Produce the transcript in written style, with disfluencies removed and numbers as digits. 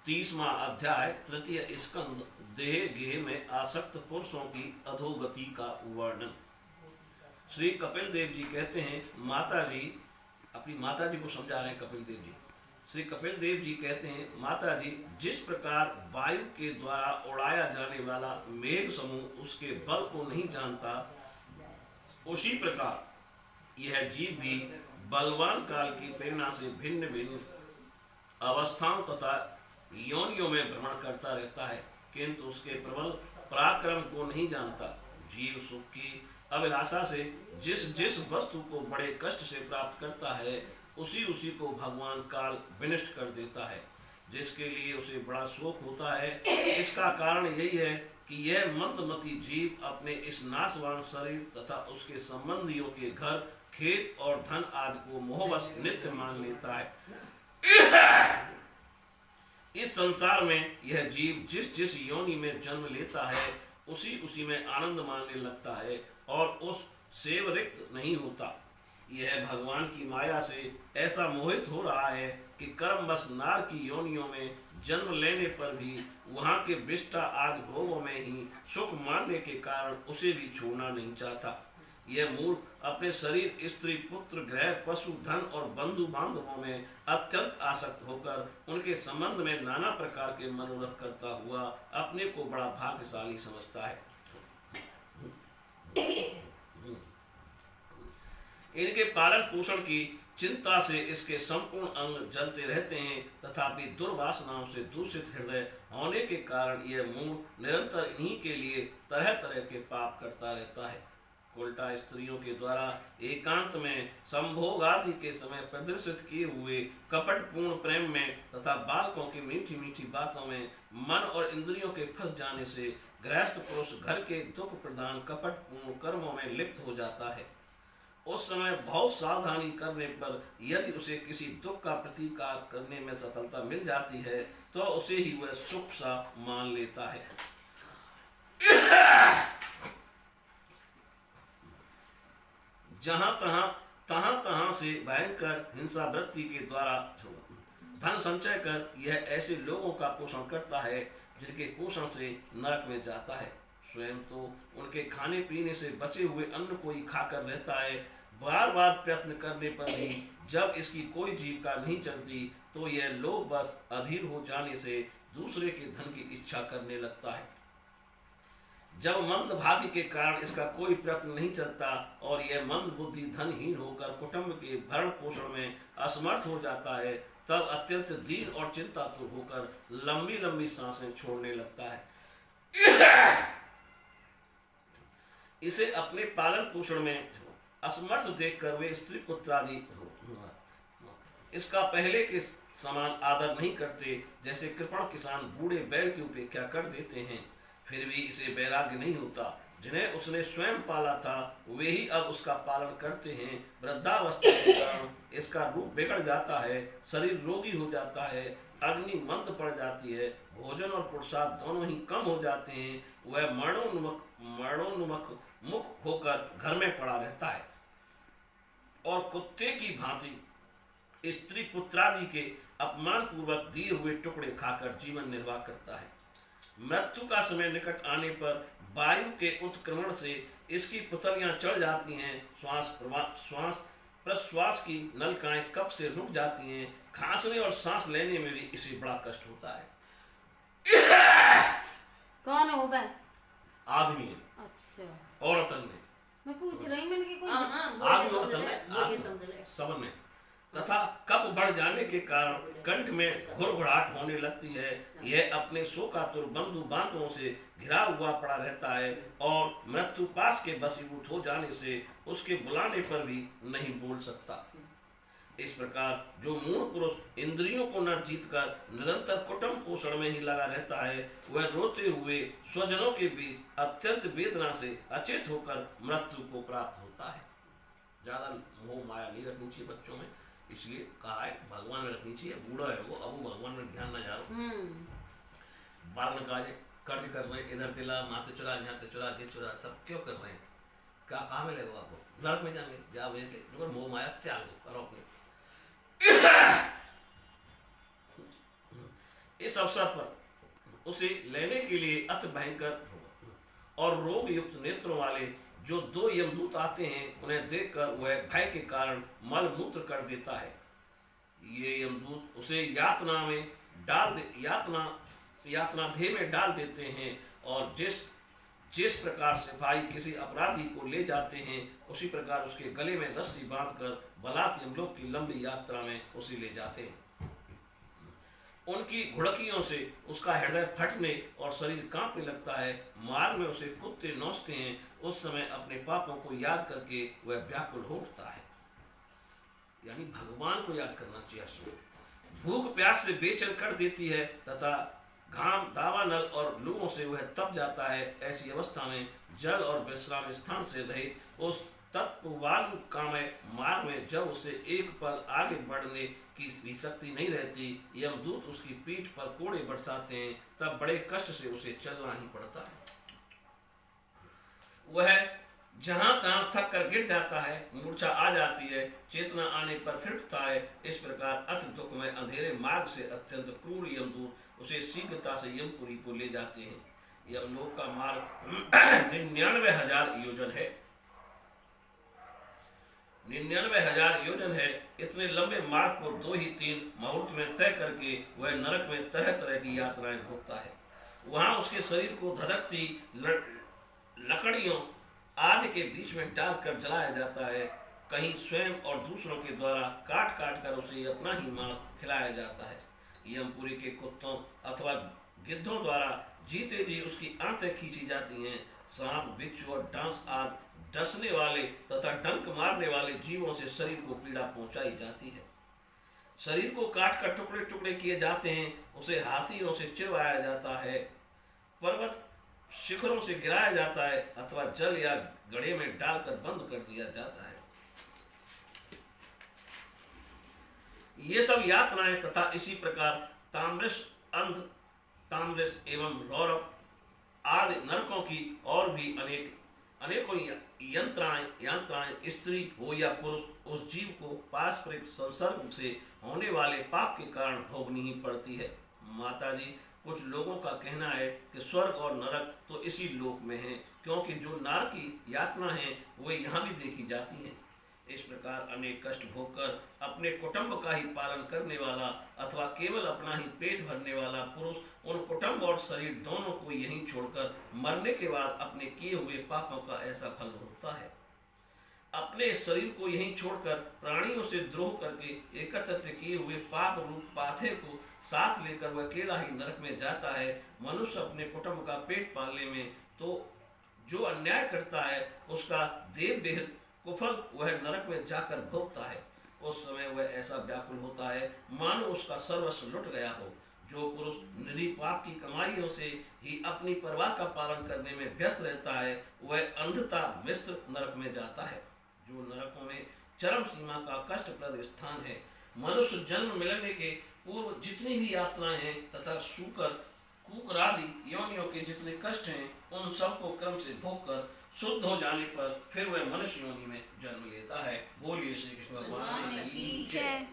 30वां अध्याय तृतीय स्कंद देह गेह में आसक्त पुरुषों की अधोगति का वर्णन। श्री कपिल देव जी कहते हैं, माता जी अपनी माता जी को समझा रहे हैं कपिल देव जी। श्री कपिल देव जी कहते हैं, माता जी जिस प्रकार वायु के द्वारा उड़ाया जाने वाला मेघ समूह उसके बल को नहीं जानता, उसी प्रकार यह जीव भी बलवान काल की प्रेरणा से भिन्न भिन्न अवस्थाओं तथा योनियों में भ्रमण करता रहता है, किंतु उसके प्रबल पराक्रम को नहीं जानता। जीव सुख की अभिलाषा से जिस जिस वस्तु को बड़े कष्ट से प्राप्त करता है, उसी उसी को भगवान काल विनष्ट कर देता है, जिसके लिए उसे बड़ा शोक होता है। इसका कारण यही है कि यह मंदमती जीव अपने इस नाशवान शरीर तथा उसके संबंधियों के घर, खेत और धन आदि को मोहवश नित्य मान लेता है। इस संसार में यह जीव जिस जिस योनि में जन्म लेता है, उसी उसी में आनंद मानने लगता है और उस सेव रिक्त नहीं होता। यह भगवान की माया से ऐसा मोहित हो रहा है कि कर्मवश नार की योनियों में जन्म लेने पर भी वहाँ के विष्टा आदि भोगों में ही सुख मानने के कारण उसे भी छोड़ना नहीं चाहता। यह मूर्ख अपने शरीर, स्त्री, पुत्र, गृह, पशु, धन और बंधु बांधवों में अत्यंत आसक्त होकर उनके संबंध में नाना प्रकार के मनोरथ करता हुआ अपने को बड़ा भाग्यशाली समझता है। इनके पालन पोषण की चिंता से इसके संपूर्ण अंग जलते रहते हैं, तथापि दुर्वासनाओं से दूषित हृदय होने के कारण यह मूढ़ निरंतर इन्हीं के लिए तरह तरह के पाप करता रहता है। उल्टा स्त्रियों के द्वारा एकांत में संभोग आदि के समय प्रदर्शित किए हुए कपटपूर्ण प्रेम में तथा बालकों की मीठी मीठी बातों में मन और इंद्रियों के फंस जाने से गृहस्थ पुरुष घर के दुख प्रदान कपटपूर्ण कर्मों में लिप्त हो जाता है। उस समय बहुत सावधानी करने पर यदि उसे किसी दुख का प्रतिकार करने में सफलता मिल जाती है, तो उसे ही वह सुख सा मान लेता है। जहाँ तहाँ से भयंकर हिंसा वृत्ति के द्वारा धन संचय कर यह ऐसे लोगों का पोषण करता है जिनके पोषण से नरक में जाता है। स्वयं तो उनके खाने पीने से बचे हुए अन्न को ही खाकर रहता है। बार बार प्रयत्न करने पर भी जब इसकी कोई जीविका नहीं चलती, तो यह लोभ बस अधीर हो जाने से दूसरे के धन की इच्छा करने लगता है। जब मंद भाग्य के कारण इसका कोई प्रयत्न नहीं चलता और यह मंद बुद्धि धनहीन होकर कुटुंब के भरण पोषण में असमर्थ हो जाता है, तब अत्यंत दीन और चिंतातुर होकर लंबी लंबी सांसें छोड़ने लगता है। इसे अपने पालन पोषण में असमर्थ देखकर वे स्त्री पुत्र आदि इसका पहले के समान आदर नहीं करते। जैसे कृपण किसान बूढ़े बैल की उपेक्षा कर देते हैं, फिर भी इसे वैराग्य नहीं होता। जिन्हें उसने स्वयं पाला था, वे ही अब उसका पालन करते हैं। वृद्धावस्था के कारण इसका रूप बिगड़ जाता है, शरीर रोगी हो जाता है, अग्नि मंद पड़ जाती है, भोजन और पुरुषार्थ दोनों ही कम हो जाते हैं। वह मरणोन्मुख मुख होकर घर में पड़ा रहता है और कुत्ते की भांति स्त्री पुत्रादि के अपमान पूर्वक दिए हुए टुकड़े खाकर जीवन निर्वाह करता है। मृत्यु का समय निकट आने पर वायु के उत्क्रमण से इसकी पुतलियां चढ़ जाती हैं। श्वास प्रश्वास की नलिकाएं कब से रुक जाती हैं। खांसने और सांस लेने में भी इसे बड़ा कष्ट होता है। कौन है वो बे? आदमी है। अच्छा। औरतन ने मैं पूछ रही मैंने कि कोई आदमी औरतन ने सब ने तथा कप बढ़ जाने के कारण कंठ में घुरघुराहट होने लगती है। यह अपने शोकातुर बंधु बांधवों से घिरा हुआ पड़ा रहता है और मृत्यु पास के बसीभूत हो जाने से उसके बुलाने पर भी नहीं बोल सकता। इस प्रकार जो मूढ़ पुरुष इंद्रियों को न जीतकर निरंतर कुटुंब पोषण में ही लगा रहता है, वह रोते हुए स्वजनों के बीच अत्यंत वेदना से अचेत होकर मृत्यु को प्राप्त होता है। ज्यादा मोह माया नहीं रखनी चाहिए बच्चों में, इसलिए कहा है भगवान में रखनी चाहिए। बूढ़ा है वो, अब भगवान में ध्यान न जा रहा। बाल ने कहा कर्ज कर रहे हैं, इधर तिला माथे चुरा, यहाँ ते चुरा, ये चुरा, सब क्यों कर रहे हैं? क्या कहाँ में लगेगा आपको? नरक में जाएंगे। जा भेज मोह माया त्याग दो, करो अपने। इस इस अवसर पर उसे लेने के लिए अति भयंकर और रोग युक्त नेत्रों वाले जो 2 यमदूत आते हैं उन्हें देखकर वह भय के कारण मल मूत्र कर देता है। ये यमदूत उसे यातनादेह में डाल देते हैं और जिस प्रकार सिपाही किसी अपराधी को ले जाते हैं उसी प्रकार उसके गले में रस्सी बांधकर बलात् यमलोक की लंबी यात्रा में उसे ले जाते हैं। उनकी घुड़कियों से उसका हृदय फटने और शरीर कांपने लगता है। मार्ग में उसे कुत्ते नौचते हैं। उस समय अपने पापों को याद करके वह व्याकुल हो उठता है। यानी भगवान को याद करना चाहिए। भूख प्यास से बेचैन कर देती है तथा घाम दावानल और लूओं से वह तप जाता है। ऐसी अवस्था में जल और विश्राम स्थान से रहित उस तत्वालुकामय मार्ग में जब उसे एक पल आगे बढ़ने की भी शक्ति नहीं रहती, यमदूत उसकी पीठ पर कोड़े बरसाते हैं, तब बड़े कष्ट से उसे चलना ही पड़ता है। वह जहां तहां थक कर गिर जाता है, मूर्छा आ जाती है, चेतना आने पर फिर उठता है। इस प्रकार अति दुख में अंधेरे मार्ग से अत्यंत क्रूर यमदूत उसे शीघ्रता से यमपुरी को ले जाते हैं। यमलोक का मार्ग 99,000 योजन है। 99,000 योजन है। इतने लंबे मार्ग को 2 ही 3 मुहूर्त में तय करके वह नरक में तरह तरह की यात्राएं भोगता है। वहां उसके शरीर को धधकती लकड़ियों आदि के बीच में डालकर जलाया जाता है। कहीं स्वयं और दूसरों के द्वारा काट काट कर उसे अपना ही मांस खिलाया जाता है। यमपुरी के कुत्तों अथवा गिद्धों द्वारा जीते जी उसकी आंतें खींची जाती हैं। सांप, बिच्छू और डांस आदि डसने वाले तथा डंक मारने वाले जीवों से शरीर को पीड़ा पहुंचाई जाती है। शरीर को काट कर टुकड़े टुकड़े किए जाते हैं। उसे हाथियों से चिरवाया जाता है, पर्वत शिखरों से गिराया जाता है अथवा जल या गड्ढे में डालकर बंद कर दिया जाता है। ये सब यातनाएं तथा इसी प्रकार ताम्रश, अंध, ताम्रश एवं रौरव आदि नरकों की और भी अनेकों यंत्राएं स्त्री हो या पुरुष उस जीव को पारस्परिक संसर्ग से होने वाले पाप के कारण भोगनी ही पड़ती है। माताजी, कुछ लोगों का कहना है कि स्वर्ग और नरक तो इसी लोक में है, क्योंकि जो नरक की यातना है वे यहाँ भी देखी जाती हैं। इस प्रकार अनेक कष्ट भोगकर अपने कुटुंब का ही पालन करने वाला अथवा केवल अपना ही पेट भरने वाला पुरुष उन कुटुंब और शरीर दोनों को यहीं छोड़कर मरने के बाद अपने किए हुए पापों का ऐसा फल भोगता है। अपने शरीर को यहीं छोड़कर प्राणियों से द्रोह करके एकत्रित किए हुए पाप रूप पाथे को साथ लेकर वह अकेला ही नरक में जाता है। मनुष्य अपने कुटुंब का पेट पालने में तो जो अन्याय करता है उसका देव बेहद कुफल वह नरक में जाकर भोगता है। उस समय वह ऐसा व्याकुल होता है मानो उसका सर्वस्व लुट गया हो। जो पुरुष निरी पाप की कमाइयों से ही अपनी परवाह का पालन करने में व्यस्त रहता है वह अंधता मिश्र नरक में जाता है, जो नरकों में चरम सीमा का कष्टप्रद स्थान है। मनुष्य जन्म मिलने के पूर्व जितनी भी यात्राएं हैं तथा कुकरादि योनियों के जितने कष्ट हैं उन सबको क्रम से भोगकर शुद्ध हो जाने पर फिर वह मनुष्य योनि में जन्म लेता है। बोलिए श्री कृष्ण भगवान की जय।